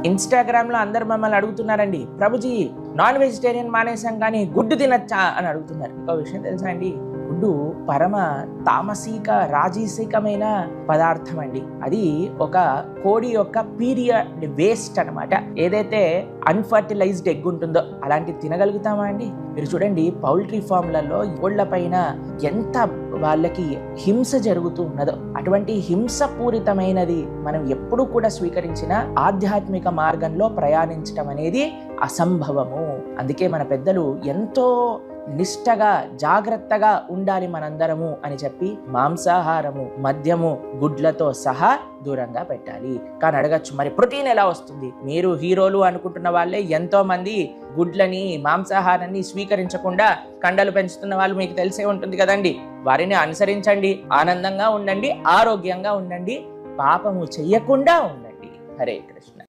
ఇన్స్టాగ్రామ్లో అందరు మమ్మల్ని అడుగుతున్నారండి, ప్రభుజీ నాన్ వెజిటేరియన్ మానేసాం కానీ గుడ్డు తినచ్చా అని అడుగుతున్నారు. ఇంకో విషయం తెలుసా అండి, గుడ్డు పరమ తామసిక రాజసికమైన పదార్థం అండి. అది ఒక కోడి యొక్క పీరియడ్ వేస్ట్ అనమాట. ఏదైతే అన్ఫర్టిలైజ్డ్ ఎగ్ ఉంటుందో అలాంటివి తినగలుగుతామా అండి? మీరు చూడండి, పౌల్ట్రీ ఫామ్లలో కోళ్ల పైన ఎంత వాళ్ళకి హింస జరుగుతూ ఉన్నదో, అటువంటి హింసపూరితమైనది మనం ఎప్పుడు కూడా స్వీకరించిన ఆధ్యాత్మిక మార్గంలో ప్రయాణించడం అనేది అసంభవము. అందుకే మన పెద్దలు ఎంతో నిష్టగా జాగ్రత్తగా ఉండాలి మనందరము అని చెప్పి మాంసాహారము, మద్యము, గుడ్లతో సహా దూరంగా పెట్టాలి. కానీ అడగచ్చు, మరి ప్రోటీన్ ఎలా వస్తుంది? మీరు హీరోలు అనుకుంటున్న వాళ్ళే ఎంతో మంది గుడ్లని, మాంసాహారాన్ని స్వీకరించకుండా కండలు పెంచుతున్న వాళ్ళు మీకు తెలిసే ఉంటుంది కదండి. వారిని అనుసరించండి, ఆనందంగా ఉండండి, ఆరోగ్యంగా ఉండండి, పాపము చెయ్యకుండా ఉండండి. హరే కృష్ణ.